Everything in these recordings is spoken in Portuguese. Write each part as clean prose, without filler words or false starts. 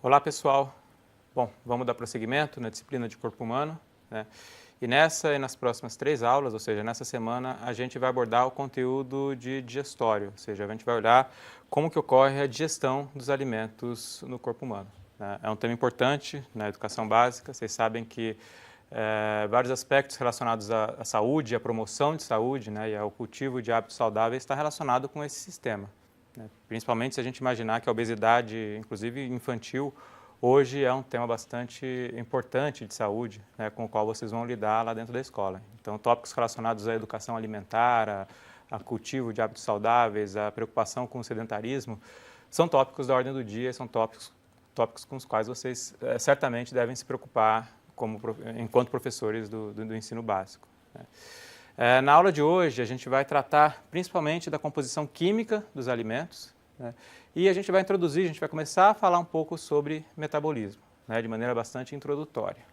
Olá, pessoal. Bom, vamos dar prosseguimento na disciplina de corpo humano, né? E nessa e nas próximas 3 aulas, ou seja, nessa semana, a gente vai abordar o conteúdo de digestório, ou seja, a gente vai olhar como que ocorre a digestão dos alimentos no corpo humano, né? É um tema importante na educação básica. Vocês sabem que vários aspectos relacionados à saúde, à promoção de saúde, né, e ao cultivo de hábitos saudáveis está relacionado com esse sistema, né? Principalmente se a gente imaginar que a obesidade, inclusive infantil, hoje é um tema bastante importante de saúde, né, com o qual vocês vão lidar lá dentro da escola. Então, tópicos relacionados à educação alimentar, a cultivo de hábitos saudáveis, a preocupação com o sedentarismo, são tópicos da ordem do dia, são tópicos com os quais vocês certamente devem se preocupar enquanto professores do ensino básico, né? Na aula de hoje, a gente vai tratar principalmente da composição química dos alimentos, né? E a gente vai começar a falar um pouco sobre metabolismo, né, de maneira bastante introdutória.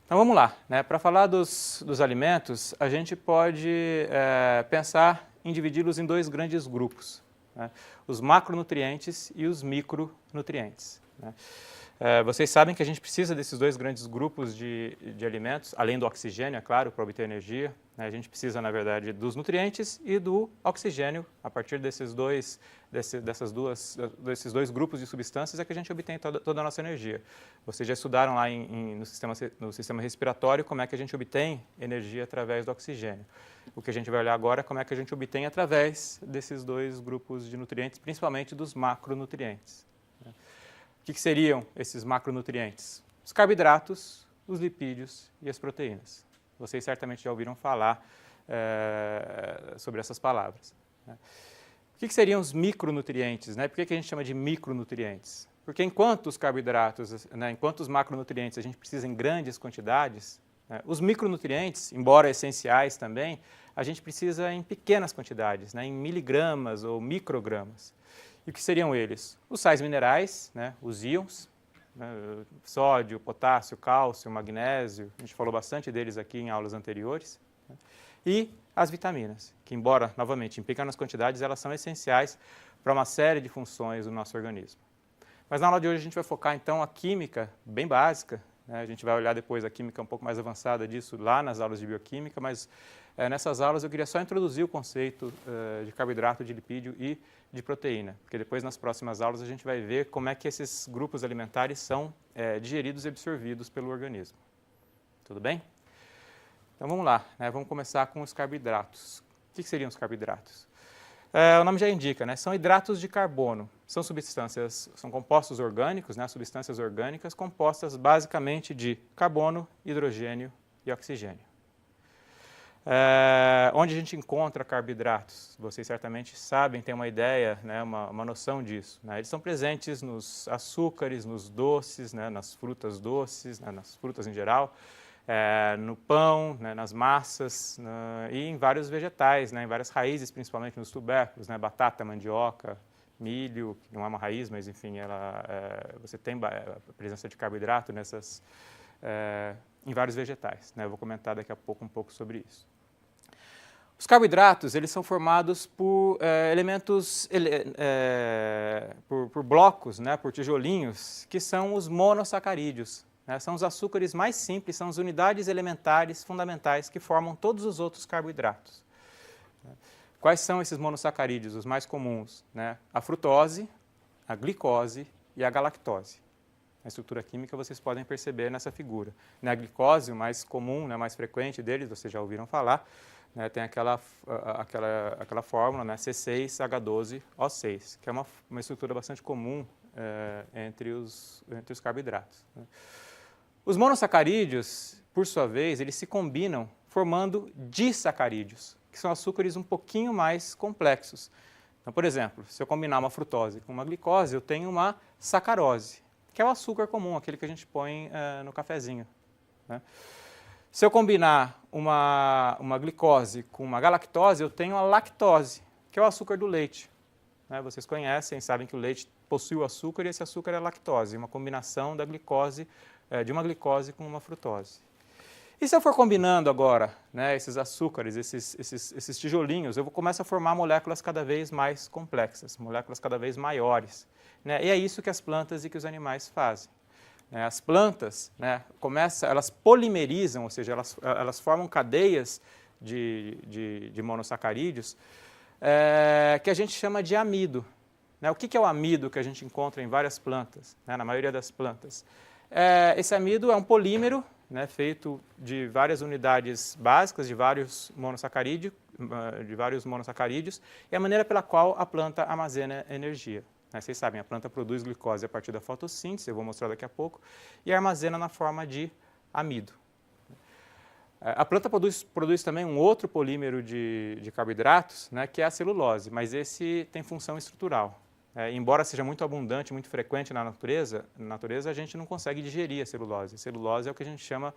Então vamos lá, né? Para falar dos alimentos, a gente pode pensar em dividi-los em 2 grandes grupos, né? Os macronutrientes e os micronutrientes, né? Vocês sabem que a gente precisa desses 2 grandes grupos de alimentos, além do oxigênio, é claro, para obter energia, né? A gente precisa, na verdade, dos nutrientes e do oxigênio. A partir desses dois grupos de substâncias é que a gente obtém toda a nossa energia. Vocês já estudaram lá no sistema respiratório como é que a gente obtém energia através do oxigênio. O que a gente vai olhar agora é como é que a gente obtém através desses 2 grupos de nutrientes, principalmente dos macronutrientes. O que seriam esses macronutrientes? Os carboidratos, os lipídios e as proteínas. Vocês certamente já ouviram falar sobre essas palavras, né? O que seriam os micronutrientes, né? Por que a gente chama de micronutrientes? Porque enquanto os carboidratos, né, enquanto os macronutrientes a gente precisa em grandes quantidades, né, os micronutrientes, embora essenciais também, a gente precisa em pequenas quantidades, né, em miligramas ou microgramas. E o que seriam eles? Os sais minerais, né, os íons, né, sódio, potássio, cálcio, magnésio, a gente falou bastante deles aqui em aulas anteriores, né, e as vitaminas, que embora, novamente, em pequenas quantidades, elas são essenciais para uma série de funções do nosso organismo. Mas na aula de hoje a gente vai focar, então, a química bem básica, né? A gente vai olhar depois a química um pouco mais avançada disso lá nas aulas de bioquímica, mas nessas aulas eu queria só introduzir o conceito de carboidrato, de lipídio e de proteína, porque depois nas próximas aulas a gente vai ver como é que esses grupos alimentares são digeridos e absorvidos pelo organismo. Tudo bem? Então vamos lá, né? Vamos começar com os carboidratos. O que seriam os carboidratos? O nome já indica, né? São hidratos de carbono. São compostos orgânicos, né? Substâncias orgânicas compostas basicamente de carbono, hidrogênio e oxigênio. Onde a gente encontra carboidratos? Vocês certamente sabem, têm uma ideia, né? uma noção disso, né? Eles são presentes nos açúcares, nos doces, né? Nas frutas doces, né? Nas frutas em geral, no pão, né, nas massas, e em vários vegetais, né, em várias raízes, principalmente nos tubérculos, né, batata, mandioca, milho, que não é uma raiz, mas enfim, você tem a presença de carboidrato em vários vegetais, né? Eu vou comentar daqui a pouco um pouco sobre isso. Os carboidratos, eles são formados por elementos, por blocos, né, por tijolinhos, que são os monossacarídeos. São os açúcares mais simples, são as unidades elementares fundamentais que formam todos os outros carboidratos. Quais são esses monossacarídeos, os mais comuns, né? A frutose, a glicose e a galactose. A estrutura química vocês podem perceber nessa figura. A glicose, o mais comum, né, mais frequente deles, vocês já ouviram falar, né, tem aquela fórmula, né, C6H12O6, que é uma estrutura bastante comum entre os carboidratos, né? Os monossacarídeos, por sua vez, eles se combinam formando disacarídeos, que são açúcares um pouquinho mais complexos. Então, por exemplo, se eu combinar uma frutose com uma glicose, eu tenho uma sacarose, que é o açúcar comum, aquele que a gente põe no cafezinho, né? Se eu combinar uma glicose com uma galactose, eu tenho a lactose, que é o açúcar do leite, né? Vocês conhecem, sabem que o leite possui o açúcar e esse açúcar é a lactose, uma combinação da glicose, de uma glicose com uma frutose. E se eu for combinando agora, né, esses açúcares, esses tijolinhos, eu começo a formar moléculas cada vez mais complexas, moléculas cada vez maiores. Né? E é isso que as plantas e que os animais fazem. As plantas, né, elas polimerizam, ou seja, elas formam cadeias de monossacarídeos que a gente chama de amido. O que é o amido que a gente encontra em várias plantas, né, na maioria das plantas? Esse amido é um polímero, né, feito de várias unidades básicas, de vários monossacarídeos, e a maneira pela qual a planta armazena energia. Vocês sabem, a planta produz glicose a partir da fotossíntese, eu vou mostrar daqui a pouco, e armazena na forma de amido. A planta produz também um outro polímero de carboidratos, né, que é a celulose, mas esse tem função estrutural. Embora seja muito abundante, muito frequente na natureza, a gente não consegue digerir a celulose. A celulose é o que a gente chama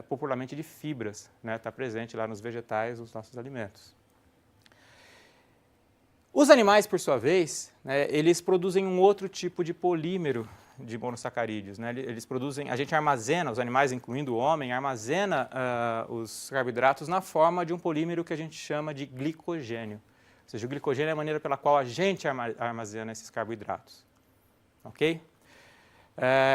popularmente de fibras, né, está presente lá nos vegetais, nos nossos alimentos. Os animais, por sua vez, né, eles produzem um outro tipo de polímero de monossacarídeos. Né? Eles produzem, a gente armazena, os animais, incluindo o homem, armazena os carboidratos na forma de um polímero que a gente chama de glicogênio. Ou seja, o glicogênio é a maneira pela qual a gente armazena esses carboidratos. Ok?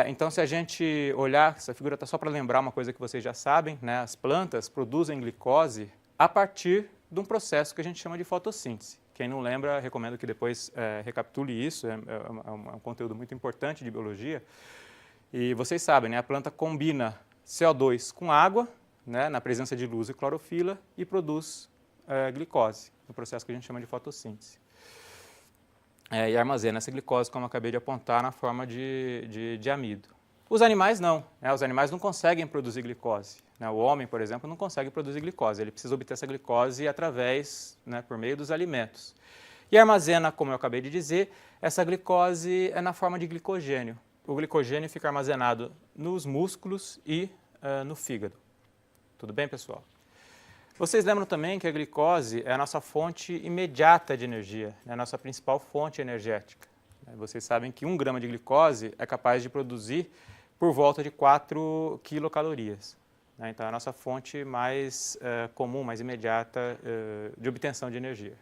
Então, se a gente olhar, essa figura está só para lembrar uma coisa que vocês já sabem, né? As plantas produzem glicose a partir de um processo que a gente chama de fotossíntese. Quem não lembra, recomendo que depois recapitule isso, é um conteúdo muito importante de biologia. E vocês sabem, né, a planta combina CO2 com água, né, na presença de luz e clorofila, e produz glicose, no processo que a gente chama de fotossíntese. E armazena essa glicose, como eu acabei de apontar, na forma de amido. Os animais não, né? Os animais não conseguem produzir glicose. Né? O homem, por exemplo, não consegue produzir glicose, ele precisa obter essa glicose através, né, por meio dos alimentos. E armazena, como eu acabei de dizer, essa glicose na forma de glicogênio. O glicogênio fica armazenado nos músculos e no fígado. Tudo bem, pessoal? Vocês lembram também que a glicose é a nossa fonte imediata de energia, é a nossa principal fonte energética. Vocês sabem que 1 grama de glicose é capaz de produzir por volta de 4 quilocalorias. Então, é a nossa fonte mais comum, mais imediata de obtenção de energia.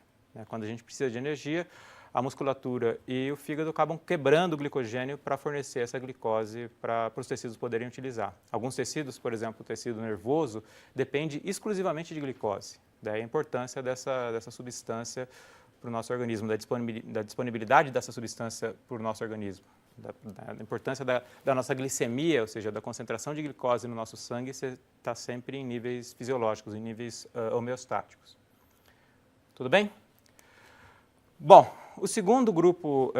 Quando a gente precisa de energia, a musculatura e o fígado acabam quebrando o glicogênio para fornecer essa glicose para os tecidos poderem utilizar. Alguns tecidos, por exemplo, o tecido nervoso, depende exclusivamente de glicose. Daí a importância dessa substância para o nosso organismo, da disponibilidade dessa substância para o nosso organismo. Da importância da nossa glicemia, ou seja, da concentração de glicose no nosso sangue, está sempre em níveis fisiológicos, em níveis homeostáticos. Tudo bem? Bom, o segundo grupo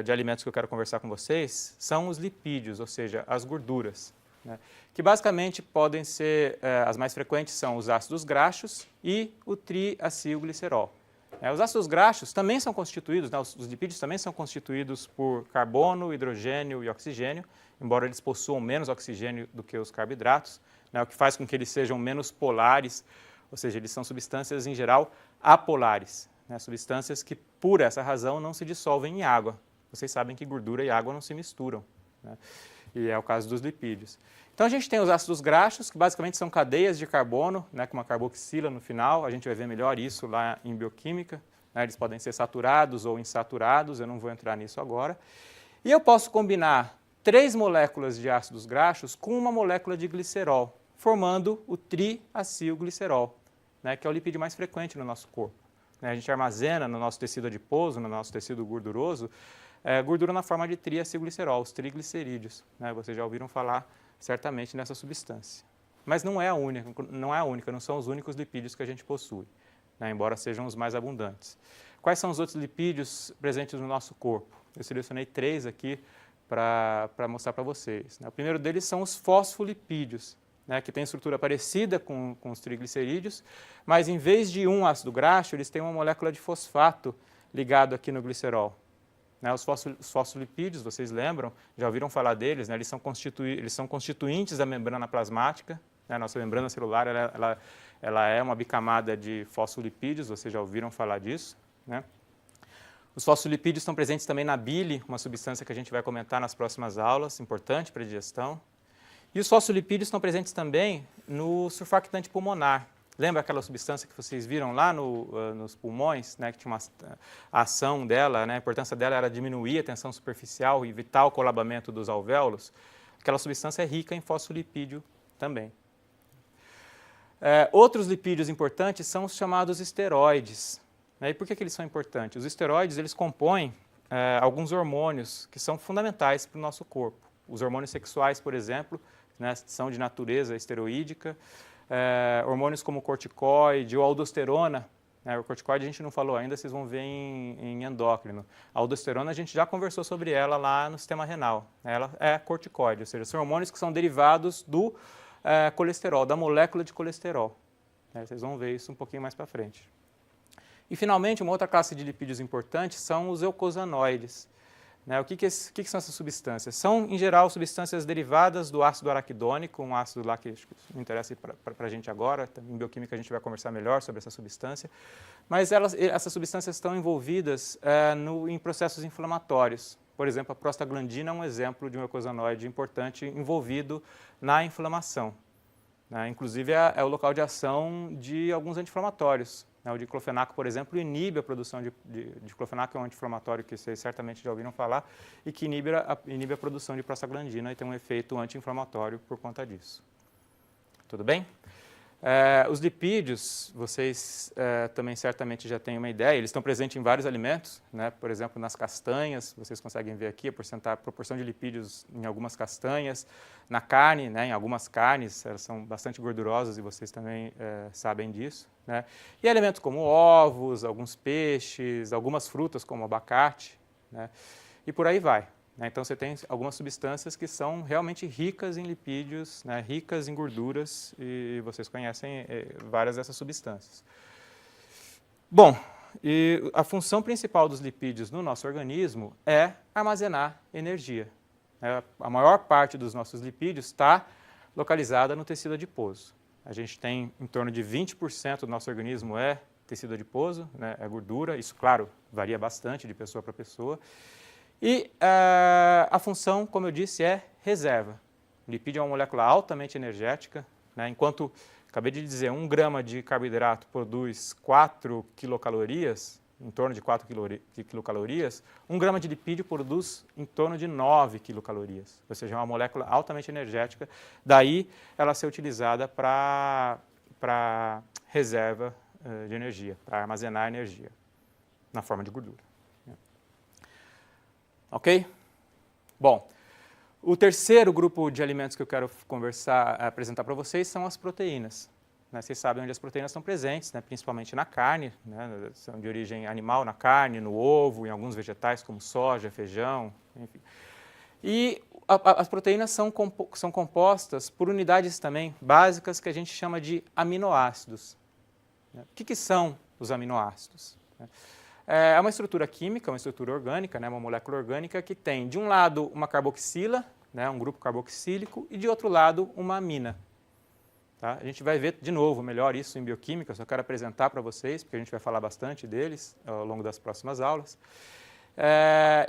de alimentos que eu quero conversar com vocês são os lipídios, ou seja, as gorduras, né, que basicamente podem ser, as mais frequentes são os ácidos graxos e o triacilglicerol. Os ácidos graxos também são constituídos, né, os lipídios também são constituídos por carbono, hidrogênio e oxigênio, embora eles possuam menos oxigênio do que os carboidratos, né, o que faz com que eles sejam menos polares, ou seja, eles são substâncias em geral apolares, né, substâncias que por essa razão não se dissolvem em água. Vocês sabem que gordura e água não se misturam, né, e é o caso dos lipídios. Então a gente tem os ácidos graxos, que basicamente são cadeias de carbono, né, com uma carboxila no final, a gente vai ver melhor isso lá em bioquímica, né, eles podem ser saturados ou insaturados, eu não vou entrar nisso agora. E eu posso combinar 3 moléculas de ácidos graxos com uma molécula de glicerol, formando o triacilglicerol, né, que é o lipídio mais frequente no nosso corpo. A gente armazena no nosso tecido adiposo, no nosso tecido gorduroso, gordura na forma de triacilglicerol, os triglicerídeos. Né? Vocês já ouviram falar certamente nessa substância. Mas não é a única, não são os únicos lipídios que a gente possui, né? Embora sejam os mais abundantes. Quais são os outros lipídios presentes no nosso corpo? Eu selecionei 3 aqui para mostrar para vocês. Né? O primeiro deles são os fosfolipídios, né, que tem estrutura parecida com os triglicerídeos, mas em vez de um ácido graxo, eles têm uma molécula de fosfato ligado aqui no glicerol. Né, os fosfolipídios, vocês lembram, já ouviram falar deles, né, eles são constituintes da membrana plasmática, né, a nossa membrana celular ela é uma bicamada de fosfolipídios, vocês já ouviram falar disso. Né? Os fosfolipídios estão presentes também na bile, uma substância que a gente vai comentar nas próximas aulas, importante para a digestão. E os fosfolipídios estão presentes também no surfactante pulmonar. Lembra aquela substância que vocês viram lá nos pulmões, né, que tinha a ação dela, né, a importância dela era diminuir a tensão superficial e evitar o colabamento dos alvéolos? Aquela substância é rica em fosfolipídio também. Outros lipídios importantes são os chamados esteroides. E por que eles são importantes? Os esteroides eles compõem alguns hormônios que são fundamentais para o nosso corpo. Os hormônios sexuais, por exemplo, né, são de natureza esteroídica. Hormônios como o corticoide ou a aldosterona, né, o corticoide a gente não falou ainda, vocês vão ver em endócrino. A aldosterona a gente já conversou sobre ela lá no sistema renal. Ela é corticoide, ou seja, são hormônios que são derivados do colesterol, da molécula de colesterol. Vocês vão ver isso um pouquinho mais para frente. E, finalmente, uma outra classe de lipídios importantes são os eucosanoides. O que são essas substâncias? São, em geral, substâncias derivadas do ácido araquidônico, um ácido lá que não interessa para a gente agora, em bioquímica a gente vai conversar melhor sobre essa substância, mas essas substâncias estão envolvidas em processos inflamatórios. Por exemplo, a prostaglandina é um exemplo de um eicosanoide importante envolvido na inflamação. Inclusive, é o local de ação de alguns anti-inflamatórios. O diclofenaco, por exemplo, inibe a produção de diclofenaco, é um anti-inflamatório que vocês certamente já ouviram falar, e que inibe a produção de prostaglandina e tem um efeito anti-inflamatório por conta disso. Tudo bem? Os lipídios, vocês também certamente já têm uma ideia, eles estão presentes em vários alimentos, né? Por exemplo, nas castanhas, vocês conseguem ver aqui a proporção de lipídios em algumas castanhas, na carne, né? Em algumas carnes, elas são bastante gordurosas e vocês também sabem disso, né? E alimentos como ovos, alguns peixes, algumas frutas como abacate, né? E por aí vai. Então, você tem algumas substâncias que são realmente ricas em lipídios, né, ricas em gorduras, e vocês conhecem várias dessas substâncias. Bom, e a função principal dos lipídios no nosso organismo é armazenar energia. A maior parte dos nossos lipídios está localizada no tecido adiposo. A gente tem em torno de 20% do nosso organismo é tecido adiposo, né, é gordura, isso, claro, varia bastante de pessoa para pessoa. E a função, como eu disse, é reserva. O lipídio é uma molécula altamente energética, né? Enquanto, acabei de dizer, 1 grama de carboidrato produz 4 quilocalorias, em torno de 4 quilocalorias, 1 grama de lipídio produz em torno de 9 quilocalorias. Ou seja, é uma molécula altamente energética, daí ela ser utilizada para reserva de energia, para armazenar energia, na forma de gordura. Ok? Bom, o terceiro grupo de alimentos que eu quero apresentar para vocês são as proteínas. Vocês sabem onde as proteínas estão presentes, né? Principalmente na carne, né? São de origem animal na carne, no ovo, em alguns vegetais como soja, feijão, enfim. E as proteínas são compostas por unidades também básicas que a gente chama de aminoácidos. O que são os aminoácidos? É uma estrutura química, uma estrutura orgânica, né, uma molécula orgânica que tem, de um lado, uma carboxila, né, um grupo carboxílico, e de outro lado, uma amina. Tá? A gente vai ver de novo melhor isso em bioquímica, só quero apresentar para vocês, porque a gente vai falar bastante deles ao longo das próximas aulas.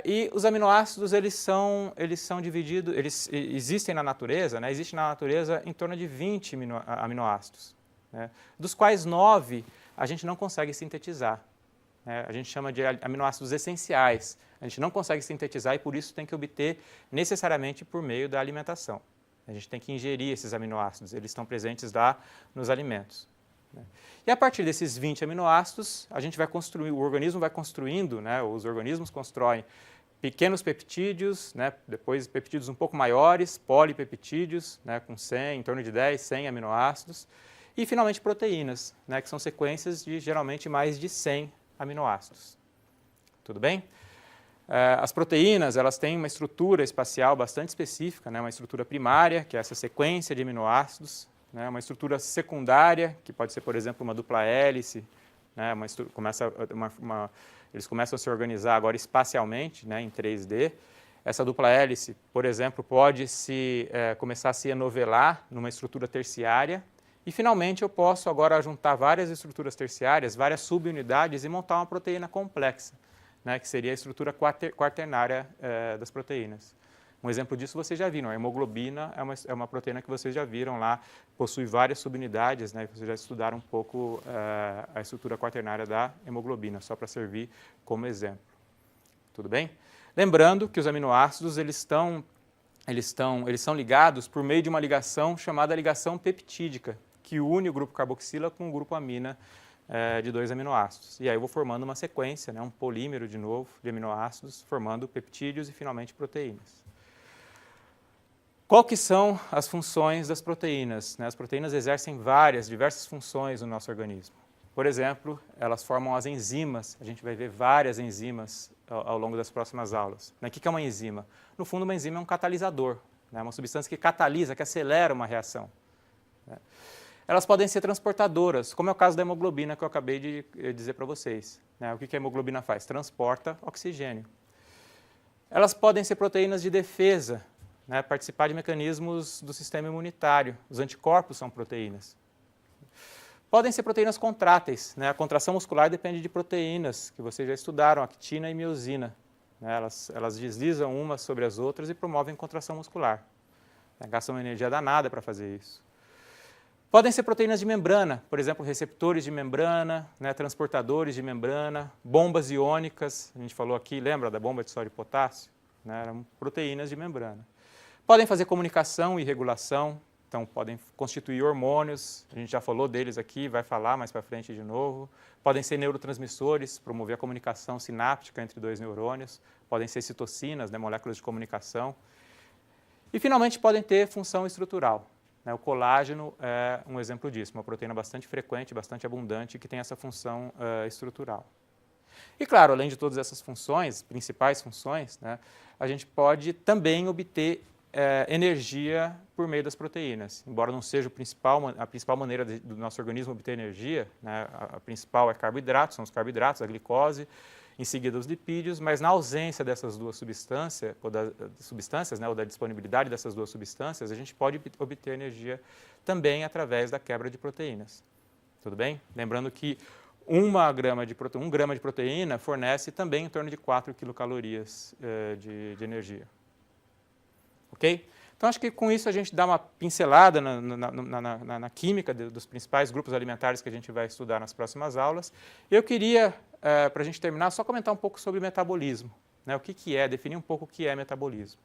E os aminoácidos, eles são divididos, eles existem na natureza, né, existe na natureza em torno de 20 aminoácidos, né, dos quais 9 a gente não consegue sintetizar. A gente chama de aminoácidos essenciais. A gente não consegue sintetizar e, por isso, tem que obter necessariamente por meio da alimentação. A gente tem que ingerir esses aminoácidos, eles estão presentes lá nos alimentos. E a partir desses 20 aminoácidos, a gente vai construir, o organismo vai construindo, né, os organismos constroem pequenos peptídeos, né, depois peptídeos um pouco maiores, polipeptídeos, né, com 100, em torno de 10, 100 aminoácidos, e, finalmente, proteínas, né, que são sequências de, geralmente, mais de 100 aminoácidos. Tudo bem? As proteínas, elas têm uma estrutura espacial bastante específica, né? Uma estrutura primária, que é essa sequência de aminoácidos, né? Uma estrutura secundária, que pode ser, por exemplo, uma dupla hélice, né? Eles começam a se organizar agora espacialmente, né? Em 3D. Essa dupla hélice, por exemplo, pode começar a se enovelar numa estrutura terciária. E, finalmente, eu posso agora juntar várias estruturas terciárias, várias subunidades e montar uma proteína complexa, né, que seria a estrutura quaternária das proteínas. Um exemplo disso vocês já viram, a hemoglobina é uma proteína que vocês já viram lá, possui várias subunidades, né? Vocês já estudaram um pouco a estrutura quaternária da hemoglobina, só para servir como exemplo. Tudo bem? Lembrando que os aminoácidos eles são ligados por meio de uma ligação chamada ligação peptídica, que une o grupo carboxila com o grupo amina de 2 aminoácidos. E aí eu vou formando uma sequência, né, um polímero de novo de aminoácidos, formando peptídeos e finalmente proteínas. Qual que são as funções das proteínas? As proteínas exercem diversas funções no nosso organismo. Por exemplo, elas formam as enzimas. A gente vai ver várias enzimas ao longo das próximas aulas. O que é uma enzima? No fundo, uma enzima é um catalisador, uma substância que catalisa, que acelera uma reação. Elas podem ser transportadoras, como é o caso da hemoglobina que eu acabei de dizer para vocês. O que a hemoglobina faz? Transporta oxigênio. Elas podem ser proteínas de defesa, participar de mecanismos do sistema imunitário. Os anticorpos são proteínas. Podem ser proteínas contráteis. A contração muscular depende de proteínas, que vocês já estudaram, actina e miosina. Elas deslizam umas sobre as outras e promovem contração muscular. Gastam uma energia danada para fazer isso. Podem ser proteínas de membrana, por exemplo, receptores de membrana, transportadores de membrana, bombas iônicas, a gente falou aqui, lembra da bomba de sódio e potássio? Eram proteínas de membrana. Podem fazer comunicação e regulação, então podem constituir hormônios, a gente já falou deles aqui, vai falar mais para frente de novo. Podem ser neurotransmissores, promover a comunicação sináptica entre 2 neurônios. Podem ser citocinas, moléculas de comunicação. E, finalmente, podem ter função estrutural. O colágeno é um exemplo disso, uma proteína bastante frequente, bastante abundante, que tem essa função estrutural. E, claro, além de todas essas funções, principais funções, a gente pode também obter energia por meio das proteínas. Embora não seja a principal maneira do nosso organismo obter energia, a principal é carboidrato, são os carboidratos, a glicose, em seguida os lipídios, mas na ausência dessas duas substâncias, ou da disponibilidade dessas duas substâncias, a gente pode obter energia também através da quebra de proteínas. Tudo bem? Lembrando que 1 grama de proteína fornece também em torno de 4 quilocalorias de energia. Ok? Então, acho que com isso a gente dá uma pincelada na química dos principais grupos alimentares que a gente vai estudar nas próximas aulas. Eu queria, para a gente terminar, só comentar um pouco sobre metabolismo. O que é, definir um pouco o que é metabolismo.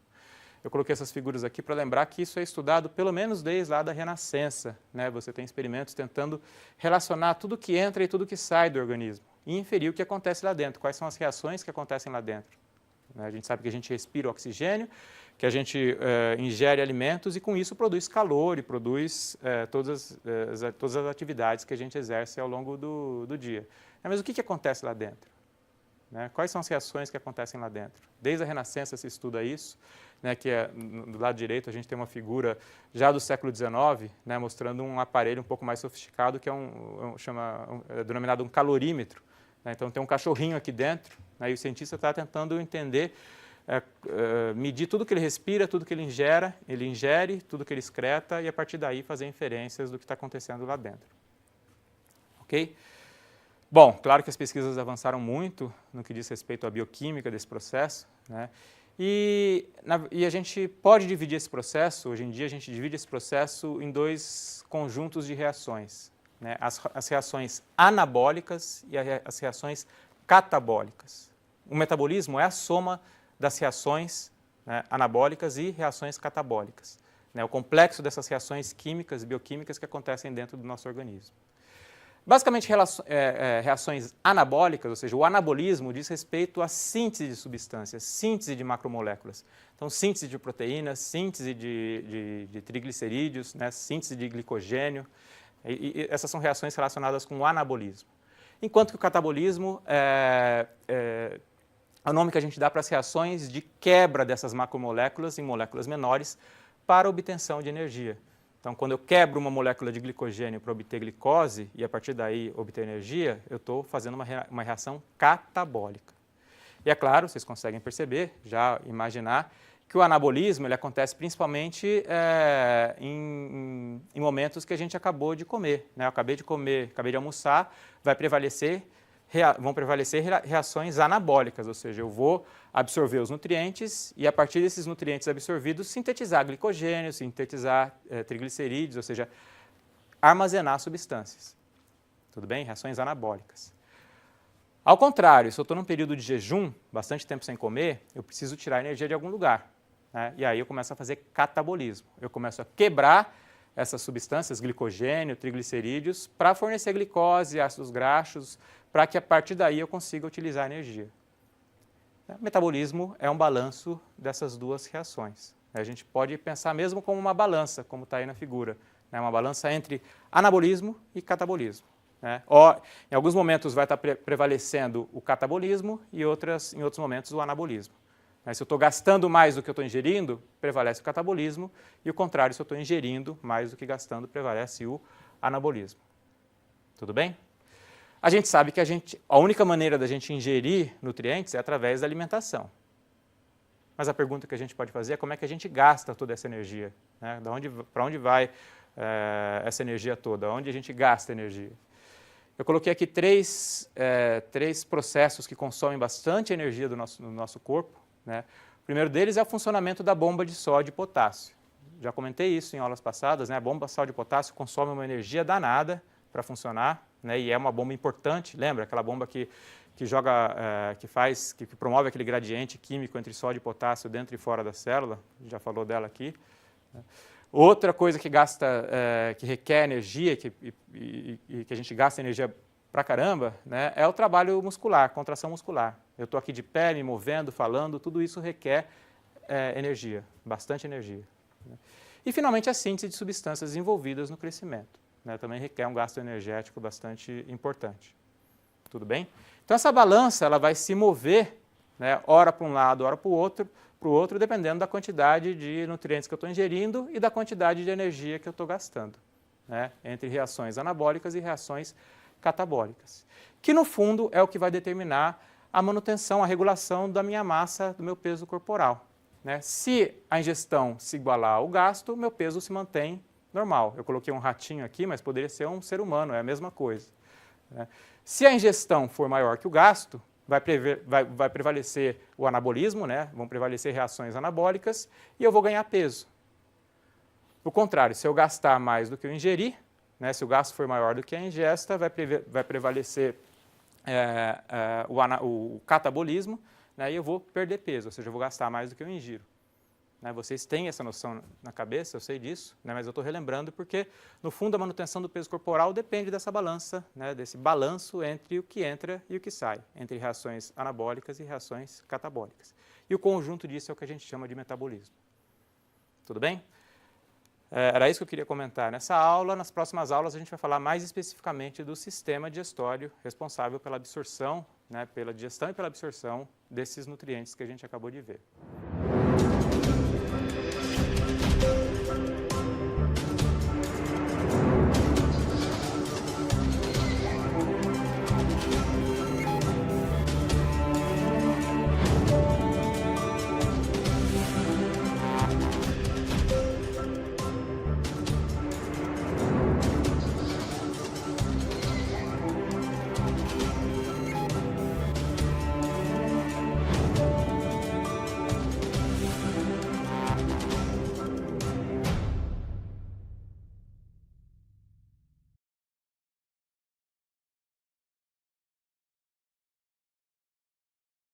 Eu coloquei essas figuras aqui para lembrar que isso é estudado pelo menos desde lá da Renascença. Você tem experimentos tentando relacionar tudo que entra e tudo que sai do organismo e inferir o que acontece lá dentro, quais são as reações que acontecem lá dentro. A gente sabe que a gente respira oxigênio, que a gente ingere alimentos e com isso produz calor e produz todas as atividades que a gente exerce ao longo do dia. Mas o que acontece lá dentro? Quais são as reações que acontecem lá dentro? Desde a Renascença se estuda isso, que do lado direito a gente tem uma figura já do século XIX, mostrando um aparelho um pouco mais sofisticado que é denominado um calorímetro. Então tem um cachorrinho aqui dentro, e o cientista está tentando entender, medir tudo que ele respira, tudo que ele ingere, tudo que ele excreta e a partir daí fazer inferências do que está acontecendo lá dentro. Ok? Bom, claro que as pesquisas avançaram muito no que diz respeito à bioquímica desse processo, e a gente pode dividir esse processo, hoje em dia a gente divide esse processo em 2 conjuntos de reações, as reações anabólicas e as reações catabólicas. O metabolismo é a soma das reações anabólicas e reações catabólicas, o complexo dessas reações químicas e bioquímicas que acontecem dentro do nosso organismo. Basicamente, reações anabólicas, ou seja, o anabolismo diz respeito à síntese de substâncias, síntese de macromoléculas. Então, síntese de proteínas, síntese de triglicerídeos, síntese de glicogênio, e essas são reações relacionadas com o anabolismo. Enquanto que o catabolismo é o nome que a gente dá para as reações de quebra dessas macromoléculas em moléculas menores para obtenção de energia. Então, quando eu quebro uma molécula de glicogênio para obter glicose e a partir daí obter energia, eu estou fazendo uma reação catabólica. E é claro, vocês conseguem perceber, já imaginar, que o anabolismo ele acontece principalmente em momentos que a gente acabou de comer. Eu acabei de comer, acabei de almoçar, vai prevalecer vão prevalecer reações anabólicas, ou seja, eu vou absorver os nutrientes e, a partir desses nutrientes absorvidos, sintetizar glicogênio, sintetizar triglicerídeos, ou seja, armazenar substâncias. Tudo bem? Reações anabólicas. Ao contrário, se eu estou num período de jejum, bastante tempo sem comer, eu preciso tirar energia de algum lugar, né? E aí eu começo a fazer catabolismo. Eu começo a quebrar essas substâncias, glicogênio, triglicerídeos, para fornecer glicose, ácidos graxos, para que a partir daí eu consiga utilizar energia. O metabolismo é um balanço dessas duas reações. A gente pode pensar mesmo como uma balança, como está aí na figura, né? Uma balança entre anabolismo e catabolismo. Em alguns momentos vai estar prevalecendo o catabolismo e em outros momentos o anabolismo. Se eu estou gastando mais do que eu estou ingerindo, prevalece o catabolismo, e o contrário, se eu estou ingerindo mais do que gastando, prevalece o anabolismo. Tudo bem? A gente sabe que a única maneira da gente ingerir nutrientes é através da alimentação. Mas a pergunta que a gente pode fazer é como é que a gente gasta toda essa energia? Né? Para onde vai essa energia toda? Onde a gente gasta energia? Eu coloquei aqui três processos que consomem bastante energia do nosso corpo, né? O primeiro deles é o funcionamento da bomba de sódio e potássio. Já comentei isso em aulas passadas, né? A bomba sódio e potássio consome uma energia danada para funcionar, né? E é uma bomba importante, lembra? Aquela bomba que promove aquele gradiente químico entre sódio e potássio dentro e fora da célula, já falou dela aqui, né? Outra coisa que requer energia, que a gente gasta energia pra caramba, né, é o trabalho muscular, contração muscular. Eu estou aqui de pé, me movendo, falando, tudo isso requer energia, bastante energia. Né? E, finalmente, a síntese de substâncias envolvidas no crescimento, né, também requer um gasto energético bastante importante. Tudo bem? Então, essa balança ela vai se mover, né, ora para um lado, ora para o outro, dependendo da quantidade de nutrientes que eu estou ingerindo e da quantidade de energia que eu estou gastando, né, entre reações anabólicas e reações catabólicas, que no fundo é o que vai determinar a manutenção, a regulação da minha massa, do meu peso corporal. Né? Se a ingestão se igualar ao gasto, o meu peso se mantém normal. Eu coloquei um ratinho aqui, mas poderia ser um ser humano, é a mesma coisa. Né? Se a ingestão for maior que o gasto, vai prevalecer o anabolismo, né? Vão prevalecer reações anabólicas e eu vou ganhar peso. O contrário, se eu gastar mais do que eu ingerir, né, se o gasto for maior do que a ingesta, vai prevalecer o catabolismo, né, e eu vou perder peso, ou seja, eu vou gastar mais do que eu ingiro. Né, vocês têm essa noção na cabeça, eu sei disso, né, mas eu estou relembrando porque, no fundo, a manutenção do peso corporal depende dessa balança, né, desse balanço entre o que entra e o que sai, entre reações anabólicas e reações catabólicas. E o conjunto disso é o que a gente chama de metabolismo. Tudo bem? Era isso que eu queria comentar nessa aula. Nas próximas aulas a gente vai falar mais especificamente do sistema digestório responsável pela absorção, né, pela digestão e pela absorção desses nutrientes que a gente acabou de ver.